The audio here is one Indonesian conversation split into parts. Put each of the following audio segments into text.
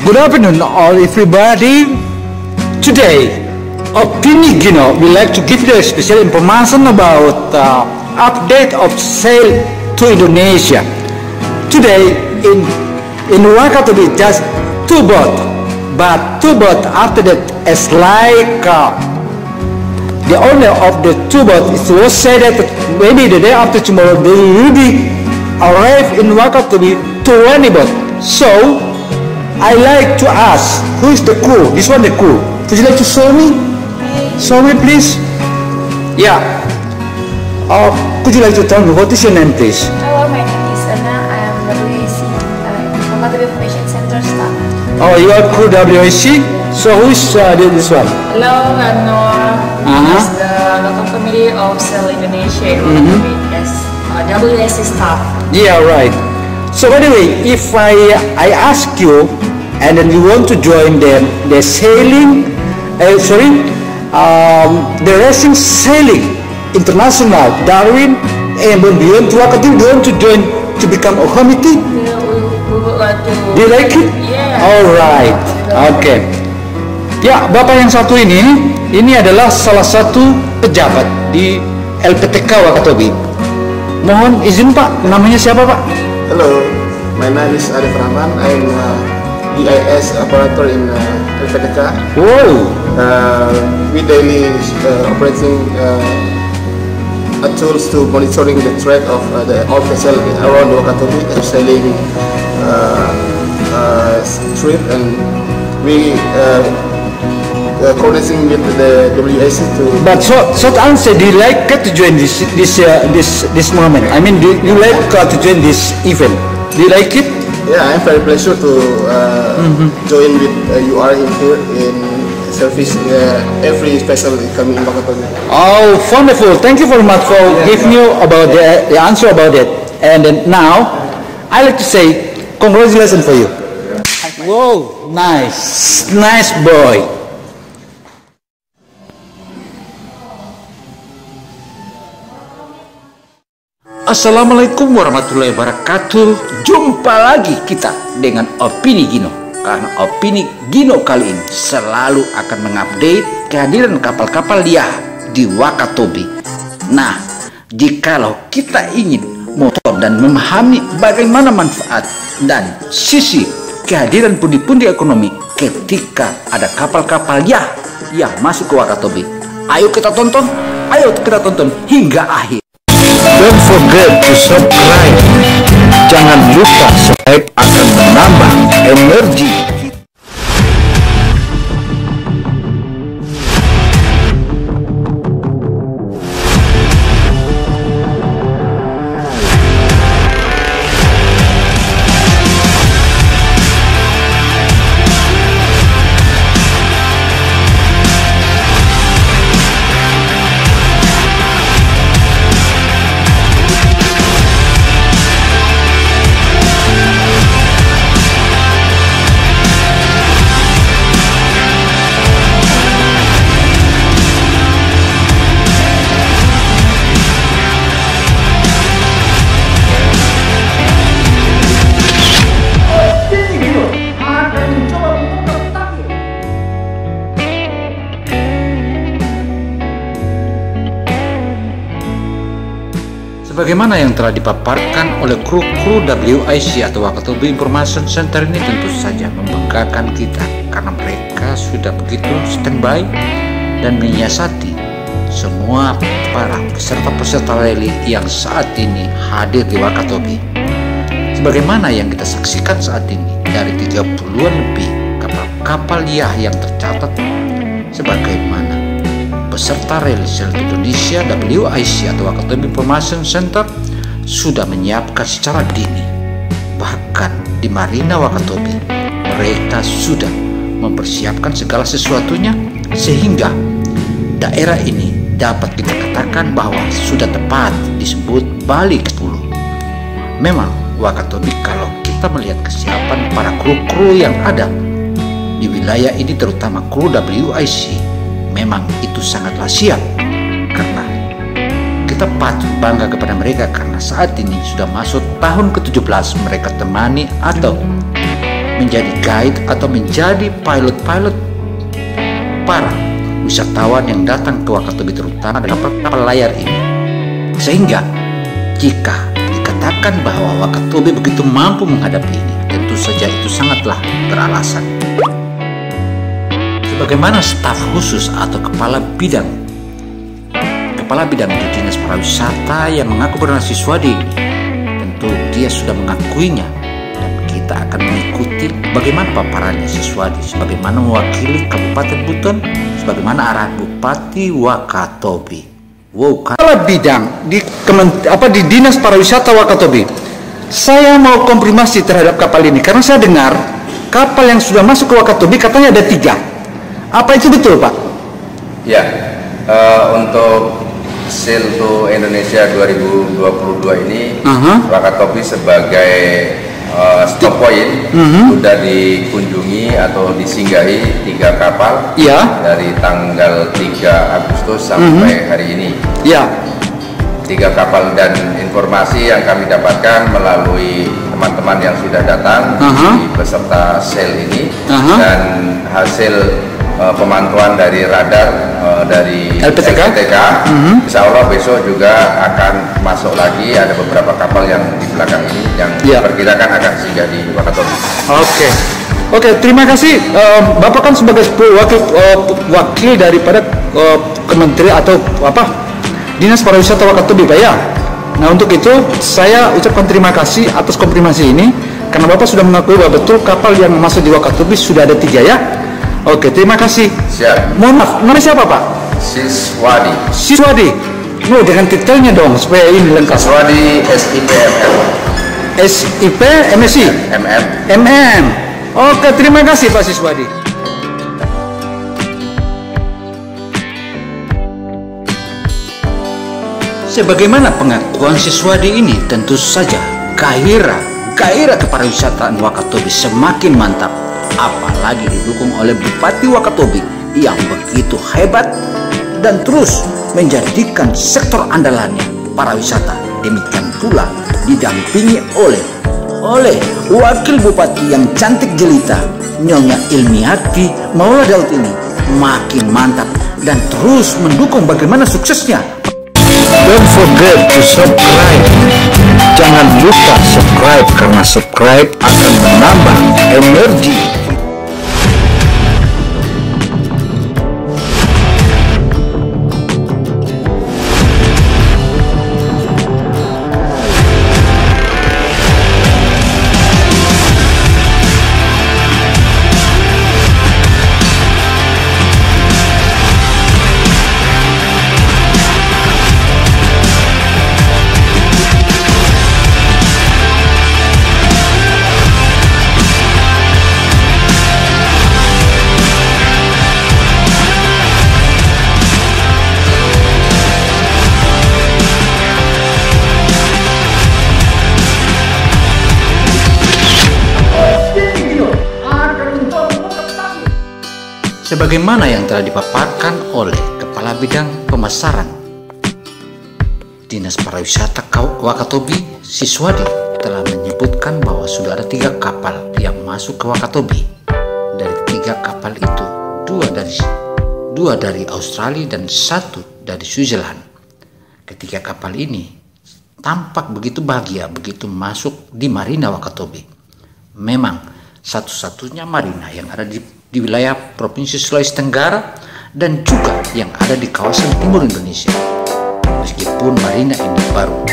Good afternoon, all everybody. Today, Opini Gino would like to give you a special information about update of sail to Indonesia. Today, in Wakatobi, just two boat, but two boat after that is like the owner of the two boat was said that maybe the day after tomorrow they will be arrive in Wakatobi 20 boat. So I like to ask, who is the crew? This one the crew. Would you like to show me? Show me, please. Yeah. Could you like to tell me what is your name, please? Hello, my name is Anna. I am WAC, Wakatobi Information Center staff. Oh, you are crew WAC. So who is this one? Hello, I'm Noah. Is the local committee of Sail Indonesia in Wakatobi. Yes, WAC staff. Yeah, right. So by the way, if I ask you, and then you want to join them, the sailing, the racing sailing international Darwin and beyond to Wakatobi, you want to join to become a committee? Yeah, we would like to. Do you like it? Yeah. Alright, oke. Ya, Bapak yang satu ini adalah salah satu pejabat di LPTK Wakatobi. Mohon izin Pak, namanya siapa Pak? Hello, my name is Arif Rahman. I'm EIS operator in LPTK. Wow. We daily operating tools to monitoring the trade of the all vessel around Wakatobi and sailing trip, and we coordinating with the WAC to. But short answer, do you like to join this moment? I mean, do you like to join this event? Do you like it? Yeah, I'm very pleasure to join with you are in here in service every special coming in Wakatobi. Oh, wonderful! Thank you very much for giving you about the answer about it. And then now, I like to say congratulations for you. Whoa, nice boy. Assalamualaikum warahmatullahi wabarakatuh. Jumpa lagi kita dengan Opini Gino. Karena Opini Gino kali ini selalu akan mengupdate kehadiran kapal-kapal liar di Wakatobi. Nah, jikalau kita ingin motor dan memahami bagaimana manfaat dan sisi kehadiran pundi-pundi ekonomi ketika ada kapal-kapal liar yang masuk ke Wakatobi, ayo kita tonton hingga akhir. Don't forget to subscribe. Jangan lupa, subscribe akan menambah energi. Sebagaimana yang telah dipaparkan oleh kru WIC atau Wakatobi Information Center ini, tentu saja membanggakan kita karena mereka sudah begitu standby dan menyiasati semua para peserta-peserta rally yang saat ini hadir di Wakatobi. Sebagaimana yang kita saksikan saat ini, dari 30-an lebih kapal-kapal liar yang tercatat sebagaimana peserta rally Sail Indonesia WIC atau Wakatobi Information Center sudah menyiapkan secara dini. Bahkan di Marina Wakatobi mereka sudah mempersiapkan segala sesuatunya sehingga daerah ini dapat kita katakan bahwa sudah tepat disebut Bali ke-10. Memang Wakatobi, kalau kita melihat kesiapan para kru-kru yang ada di wilayah ini, terutama kru WIC, memang itu sangatlah siap, karena kita patut bangga kepada mereka karena saat ini sudah masuk tahun ke-17 mereka temani atau menjadi guide atau menjadi pilot-pilot para wisatawan yang datang ke Wakatobi, terutama dengan kapal layar ini. Sehingga jika dikatakan bahwa Wakatobi begitu mampu menghadapi ini, tentu saja itu sangatlah beralasan. Sebagaimana staf khusus atau kepala bidang di Dinas Pariwisata yang mengaku bernama Siswadi ini, tentu dia sudah mengakuinya, dan kita akan mengikuti bagaimana paparannya Siswadi sebagaimana mewakili Kabupaten Buton, sebagaimana arahan Bupati Wakatobi. Kepala bidang di Dinas Pariwisata Wakatobi, saya mau konfirmasi terhadap kapal ini karena saya dengar kapal yang sudah masuk ke Wakatobi katanya ada 3. Apa itu betul, Pak? Ya, untuk Sail to Indonesia 2022 ini Wakatobi sebagai stop point sudah dikunjungi atau disinggahi 3 kapal dari tanggal 3 Agustus sampai hari ini. 3 kapal, dan informasi yang kami dapatkan melalui teman-teman yang sudah datang di peserta sail ini dan hasil pemantauan dari radar dari LPTK, insya Allah besok juga akan masuk lagi. Ada beberapa kapal yang di belakang ini yang diperkirakan akan singgah di Wakatobi. Oke, terima kasih. Bapak kan sebagai wakil daripada Kementerian atau Dinas Pariwisata Wakatobi, Pak ya. Nah, untuk itu saya ucapkan terima kasih atas konfirmasi ini karena Bapak sudah mengakui bahwa betul kapal yang masuk di Wakatobi sudah ada 3 ya. Oke, terima kasih. Siap. Mohon maaf, nama siapa, Pak? Siswadi. Dengan detailnya dong supaya ini lengkap. Siswadi SIP MSI MM. Oke, terima kasih Pak Siswadi. Sebagaimana pengakuan Siswadi ini, tentu saja gairah kepariwisataan Wakatobi semakin mantap, apalagi didukung oleh Bupati Wakatobi yang begitu hebat dan terus menjadikan sektor andalannya pariwisata. Demikian pula didampingi oleh Wakil Bupati yang cantik jelita, Nyonya Ilmiati Maula Daud ini makin mantap dan terus mendukung bagaimana suksesnya. Don't forget to subscribe. Jangan lupa subscribe karena subscribe akan menambah energi. Sebagaimana yang telah dipaparkan oleh Kepala Bidang Pemasaran Dinas Pariwisata Wakatobi, Siswadi telah menyebutkan bahwa sudah ada 3 kapal yang masuk ke Wakatobi. Dari 3 kapal itu, 2 dari Australia dan 1 dari Switzerland. Ketiga kapal ini tampak begitu bahagia begitu masuk di Marina Wakatobi. Memang satu-satunya marina yang ada di wilayah Provinsi Sulawesi Tenggara dan juga yang ada di kawasan timur Indonesia. Meskipun marina ini baru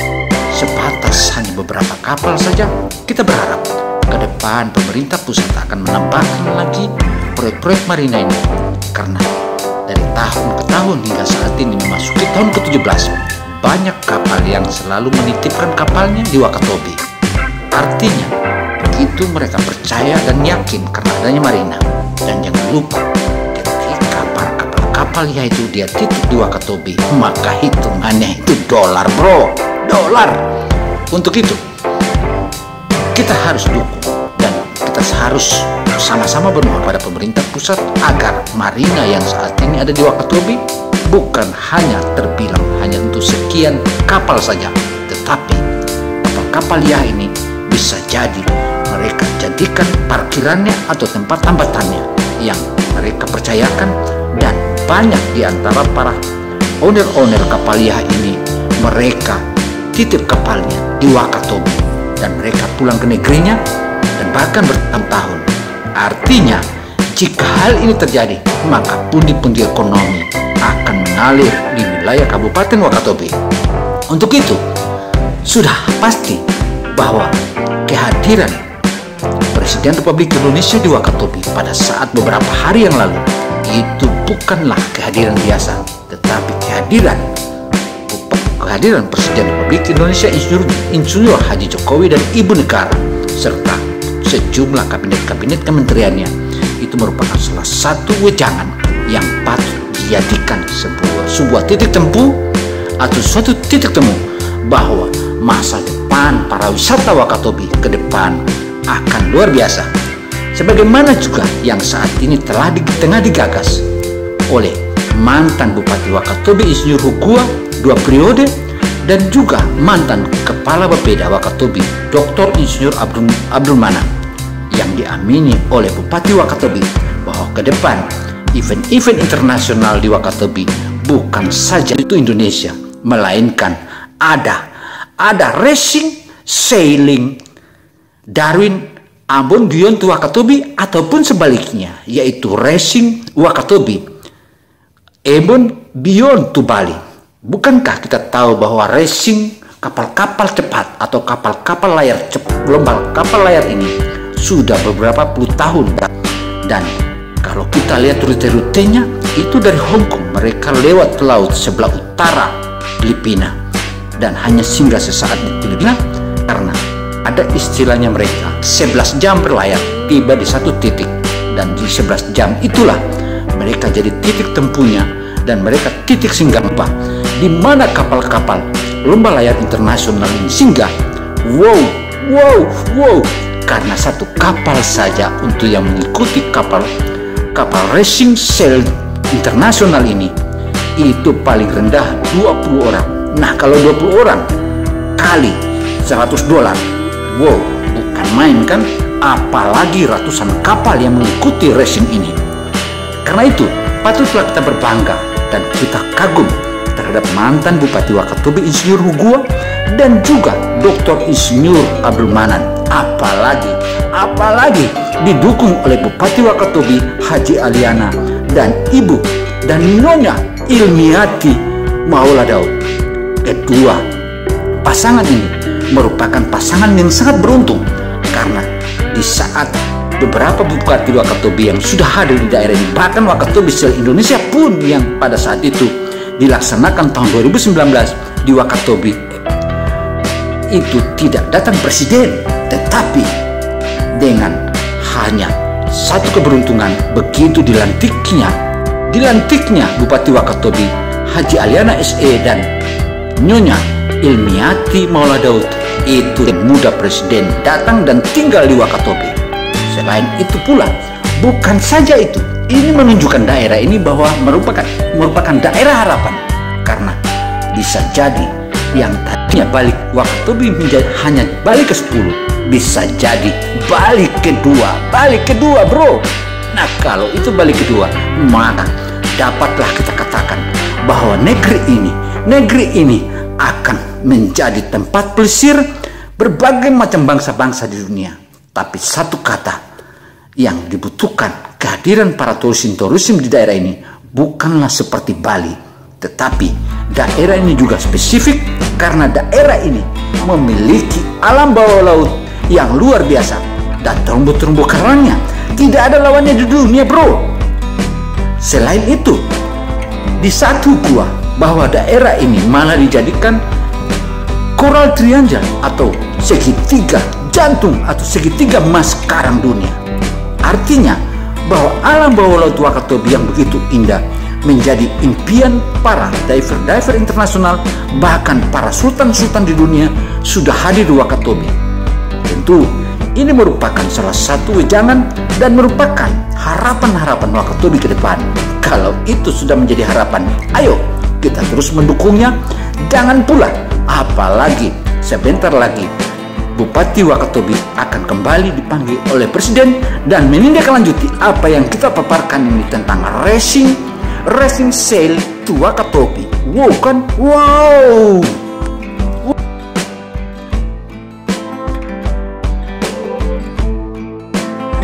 sebatas hanya beberapa kapal saja, kita berharap ke depan pemerintah pusat akan menambahkan lagi proyek-proyek marina ini, karena dari tahun ke tahun hingga saat ini memasuki tahun ke-17 banyak kapal yang selalu menitipkan kapalnya di Wakatobi. Artinya begitu mereka percaya dan yakin karena adanya marina. Dan jangan lupa, ketika para kapal-kapal yaitu dia titip di Wakatobi, maka hitungannya itu dolar, bro, dolar. Untuk itu kita harus dukung dan kita harus sama-sama bermohon pada pemerintah pusat agar marina yang saat ini ada di Wakatobi bukan hanya terbilang hanya untuk sekian kapal saja, tetapi kapal-kapal ya ini bisa jadi mereka jadikan parkirannya atau tempat tambatannya yang mereka percayakan, dan banyak di antara para owner kapal Yah ini mereka titip kapalnya di Wakatobi dan mereka pulang ke negerinya dan bahkan bertahun-tahun. Artinya jika hal ini terjadi, maka pundi-pundi ekonomi akan mengalir di wilayah Kabupaten Wakatobi. Untuk itu sudah pasti bahwa kehadiran Presiden Republik Indonesia di Wakatobi pada saat beberapa hari yang lalu itu bukanlah kehadiran biasa, tetapi kehadiran Presiden Republik Indonesia Insinyur Haji Jokowi dan Ibu Negara serta sejumlah kabinet kementeriannya itu merupakan salah satu wejangan yang patut dijadikan sebuah titik tempuh atau suatu titik temu bahwa masa depan para wisata Wakatobi ke depan akan luar biasa, sebagaimana juga yang saat ini tengah digagas oleh mantan Bupati Wakatobi Insinyur Hugua 2 periode dan juga mantan Kepala Bapeda Wakatobi Dr. Insinyur Abdul Manan, yang diamini oleh Bupati Wakatobi bahwa ke depan event-event internasional di Wakatobi bukan saja itu Indonesia, melainkan ada racing, sailing, Darwin, Ambon Beyond to Wakatobi, ataupun sebaliknya, yaitu racing Wakatobi, Ambon Beyond to Bali. Bukankah kita tahu bahwa racing kapal-kapal cepat atau kapal-kapal layar gelombang kapal layar ini sudah beberapa puluh tahun, dan kalau kita lihat rute-rutenya itu dari Hong Kong mereka lewat laut sebelah utara Filipina dan hanya singgah sesaat di Filipina karena ada istilahnya mereka 11 jam berlayar tiba di satu titik, dan di 11 jam itulah mereka jadi titik tempuhnya dan mereka titik singgah di mana kapal-kapal lomba layar internasional ini singgah. Wow, karena satu kapal saja untuk yang mengikuti kapal racing sail internasional ini itu paling rendah 20 orang. Nah, kalau 20 orang kali $100, wow, bukan main kan? Apalagi ratusan kapal yang mengikuti racing ini. Karena itu patutlah kita berbangga dan kita kagum terhadap mantan Bupati Wakatobi Insinyur Hugua dan juga Dr. Insinyur Abdul Manan. Apalagi didukung oleh Bupati Wakatobi Haji Aliana dan Ibu dan Nyonya Ilmiati Maula Daud. Kedua pasangan ini merupakan pasangan yang sangat beruntung karena di saat beberapa Bupati Wakatobi yang sudah hadir di daerah ini, bahkan Wakatobi Sail Indonesia pun yang pada saat itu dilaksanakan tahun 2019 di Wakatobi itu tidak datang presiden, tetapi dengan hanya satu keberuntungan begitu dilantiknya Bupati Wakatobi Haji Aliana SE dan Nyonya Ilmiati Maula Daud, itu muda presiden datang dan tinggal di Wakatobi. Selain itu pula, bukan saja itu, ini menunjukkan daerah ini bahwa merupakan daerah harapan, karena bisa jadi yang tadinya balik Wakatobi menjadi hanya balik ke 10, bisa jadi balik kedua bro. Nah, kalau itu balik kedua, maka dapatlah kita katakan bahwa negeri ini akan menjadi tempat pelesir berbagai macam bangsa-bangsa di dunia. Tapi satu kata yang dibutuhkan kehadiran para turis di daerah ini bukanlah seperti Bali, tetapi daerah ini juga spesifik karena daerah ini memiliki alam bawah laut yang luar biasa dan terumbu-terumbu karangnya tidak ada lawannya di dunia bro. Selain itu, di satu gua bahwa daerah ini malah dijadikan coral triangle atau segitiga jantung atau segitiga emas karang dunia. Artinya bahwa alam bawah laut Wakatobi yang begitu indah menjadi impian para diver internasional, bahkan para sultan-sultan di dunia sudah hadir di Wakatobi. Tentu ini merupakan salah satu wejangan dan merupakan harapan-harapan Wakatobi ke depan. Kalau itu sudah menjadi harapan, ayo kita terus mendukungnya. Jangan pula apalagi sebentar lagi Bupati Wakatobi akan kembali dipanggil oleh Presiden dan menindaklanjuti apa yang kita paparkan ini tentang racing sale to Wakatobi. Wow kan? Wow!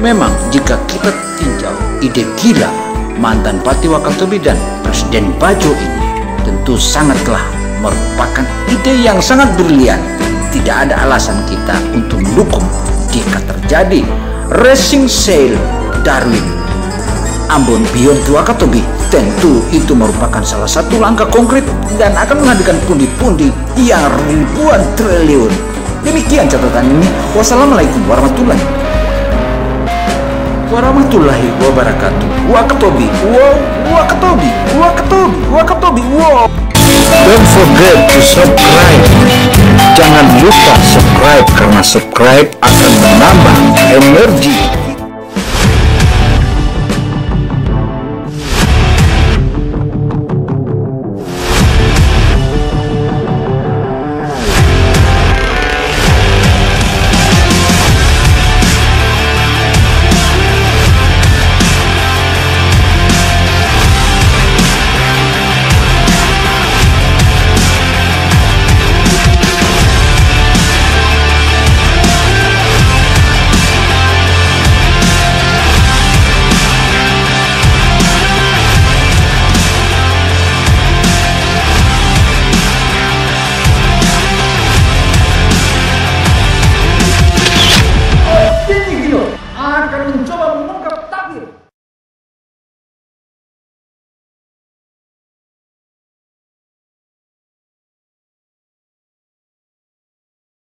Memang jika kita tinjau ide gila mantan Bupati Wakatobi dan Presiden Bajo ini tentu sangatlah merupakan ide yang sangat brilian. Tidak ada alasan kita untuk mendukung jika terjadi racing sale Darwin Ambon Beyond to Wakatobi. Tentu itu merupakan salah satu langkah konkret dan akan menghadirkan pundi-pundi yang ribuan triliun. Demikian catatan ini. Wassalamualaikum warahmatullahi wabarakatuh. Wakatobi, wow, Wakatobi, Wakatobi, Wakatobi, wow. Don't forget to subscribe. Jangan lupa subscribe karena subscribe akan menambah energi